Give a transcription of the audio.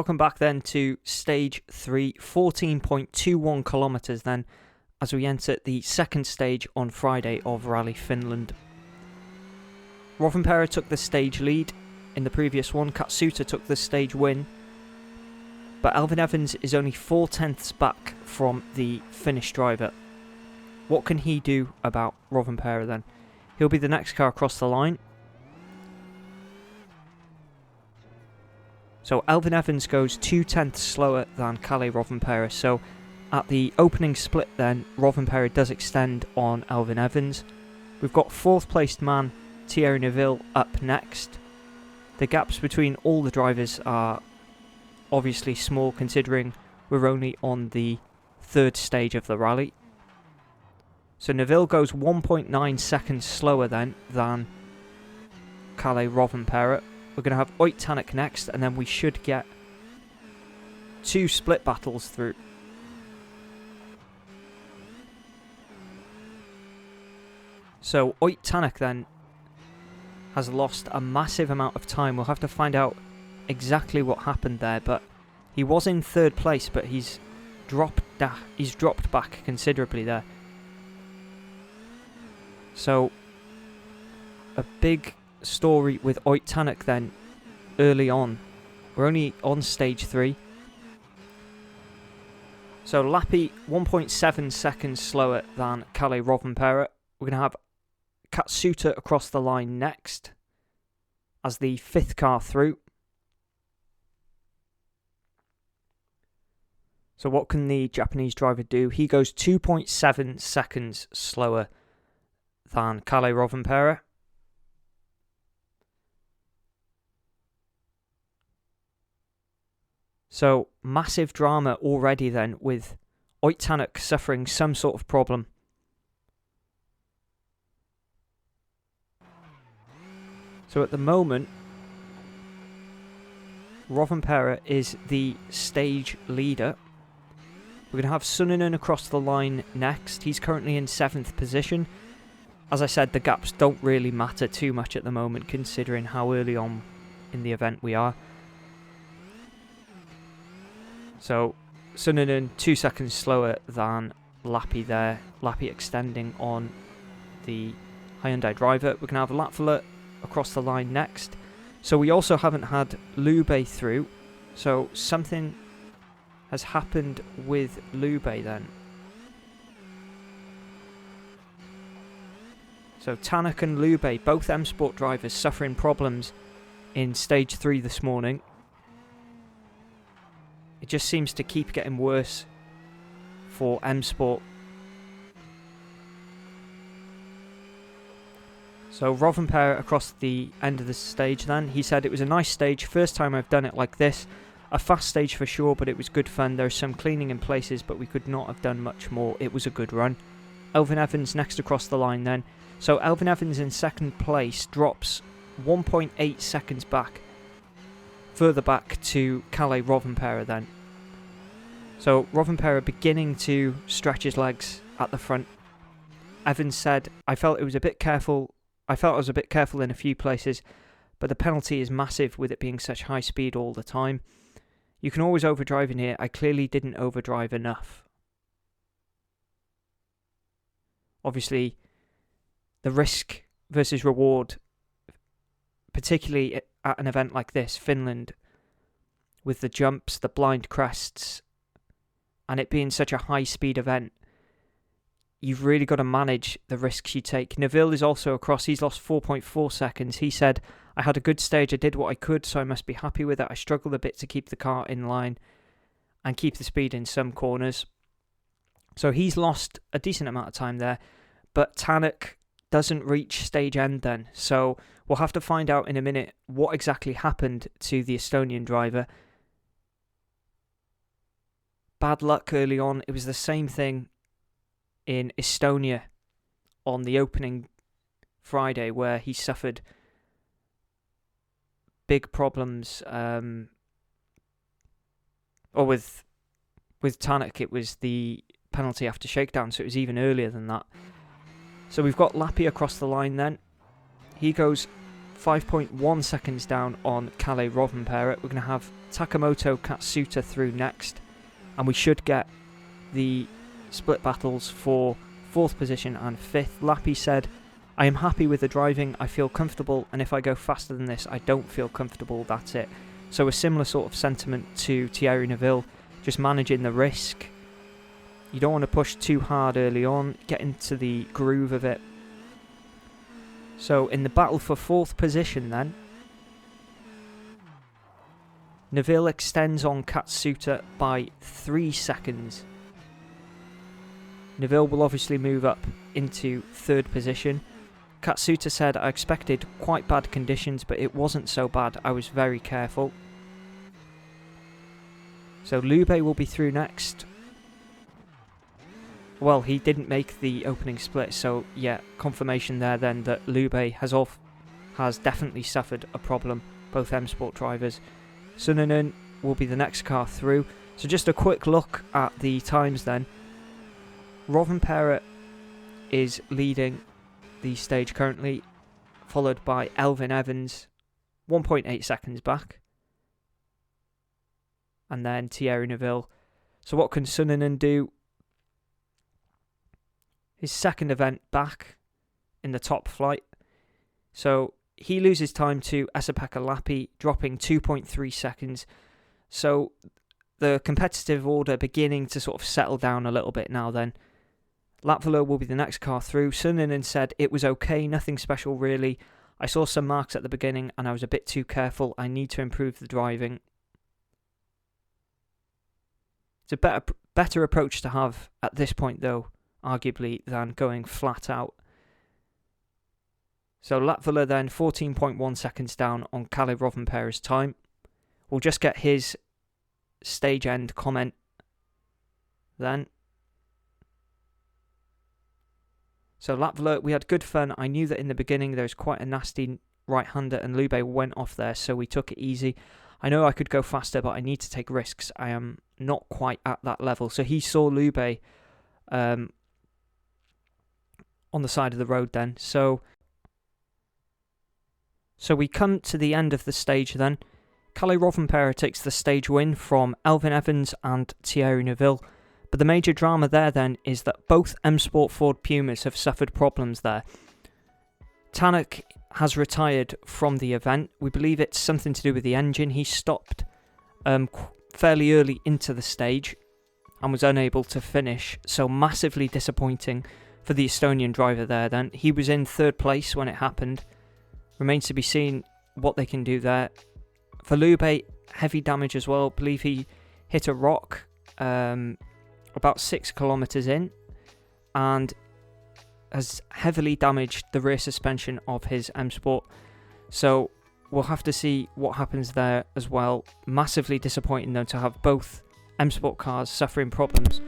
welcome back then to stage 3, 14.21 kilometres then, as we enter the second stage on Friday of Rally Finland. Rovanperä took the stage lead in the previous one, Katsuta took the stage win, but Elfyn Evans is only 4/10ths back from the Finnish driver. What can he do about Rovanperä then? He'll be the next car across the line. So Elfyn Evans goes 2/10ths slower than Kalle Rovanperä. So at the opening split then, Rovanperä does extend on Elfyn Evans. We've got 4th placed man Thierry Neuville up next. The gaps between all the drivers are obviously small considering we're only on the 3rd stage of the rally. So Neuville goes 1.9 seconds slower then than Kalle Rovanperä. We're going to have Ott Tänak next, and then we should get 2 split battles through. So Ott Tänak then has lost a massive amount of time. We'll have to find out exactly what happened there, but he was in 3rd place, but he's dropped back considerably there. So a big story with Ott Tänak then early on. We're only on stage 3. So Lappi 1.7 seconds slower than Kalle Rovanperä. We're going to have Katsuta across the line next as the 5th car through. So what can the Japanese driver do? He goes 2.7 seconds slower than Kalle Rovanperä. So, massive drama already then, with Ott Tänak suffering some sort of problem. So at the moment, Rovanperä is the stage leader. We're going to have Suninen across the line next. He's currently in 7th position. As I said, the gaps don't really matter too much at the moment, considering how early on in the event we are. So, Suninen 2 seconds slower than Lappi there. Lappi extending on the Hyundai driver. We're going to have Latvala across the line next. So we also haven't had Lube through. So something has happened with Lube then. So Tänak and Lube, both M Sport drivers, suffering problems in stage 3 this morning. It just seems to keep getting worse for M Sport. So Rovanperä across the end of the stage then. He said it was a nice stage, first time I've done it like this. A fast stage for sure, but it was good fun. There's some cleaning in places, but we could not have done much more. It was a good run. Elfyn Evans next across the line then. So Elfyn Evans in 2nd place drops 1.8 seconds back. Further back to Kalle Rovanperä then. So Rovanperä beginning to stretch his legs at the front. Evans said, I felt I was a bit careful in a few places, but the penalty is massive with it being such high speed all the time. You can always overdrive in here. I clearly didn't overdrive enough. Obviously, the risk versus reward, particularly at an event like this, Finland, with the jumps, the blind crests, and it being such a high-speed event, you've really got to manage the risks you take. Neuville is also across. He's lost 4.4 seconds. He said, I had a good stage. I did what I could, so I must be happy with it. I struggled a bit to keep the car in line and keep the speed in some corners. So he's lost a decent amount of time there, but Tänak doesn't reach stage end then. So we'll have to find out in a minute what exactly happened to the Estonian driver. Bad luck early on. It was the same thing in Estonia on the opening Friday where he suffered big problems. Or with Tänak, it was the penalty after shakedown, so it was even earlier than that. So we've got Lappi across the line then. He goes 5.1 seconds down on Kalle Rovanperä. We're going to have Takamoto Katsuta through next, and we should get the split battles for 4th position and 5th. Lappi said, I am happy with the driving, I feel comfortable, and if I go faster than this I don't feel comfortable, that's it. So a similar sort of sentiment to Thierry Neuville, just managing the risk. You don't want to push too hard early on, get into the groove of it. So in the battle for 4th position then, Neuville extends on Katsuta by 3 seconds. Neuville will obviously move up into 3rd position. Katsuta said, I expected quite bad conditions, but it wasn't so bad. I was very careful. So Lube will be through next. Well, he didn't make the opening split, so yeah, confirmation there then that Lube has definitely suffered a problem, both M Sport drivers. Suninen will be the next car through. So just a quick look at the times then. Rovanperä is leading the stage currently, followed by Elfyn Evans, 1.8 seconds back. And then Thierry Neuville. So what can Suninen do? His 2nd event back in the top flight. So he loses time to Esa-Pekka Lappi, dropping 2.3 seconds. So the competitive order beginning to sort of settle down a little bit now then. Latvala will be the next car through. Suninen said, it was okay, nothing special really. I saw some marks at the beginning and I was a bit too careful. I need to improve the driving. It's a better approach to have at this point though, arguably, than going flat out. So Latvala then 14.1 seconds down on Kalle Rovanperä's time. We'll just get his stage end comment then. So Latvala, we had good fun. I knew that in the beginning there was quite a nasty right-hander and Lube went off there, so we took it easy. I know I could go faster, but I need to take risks. I am not quite at that level. So he saw Lube on the side of the road then. So we come to the end of the stage then. Kalle Rovanperä takes the stage win from Elfyn Evans and Thierry Neuville. But the major drama there then is that both M Sport Ford Pumas have suffered problems there. Tanak has retired from the event. We believe it's something to do with the engine. He stopped fairly early into the stage and was unable to finish. So massively disappointing for the Estonian driver there then. He was in 3rd place when it happened. Remains to be seen what they can do there. For Lube, heavy damage as well. I believe he hit a rock about 6 kilometers in and has heavily damaged the rear suspension of his M Sport. So we'll have to see what happens there as well. Massively disappointing though to have both M Sport cars suffering problems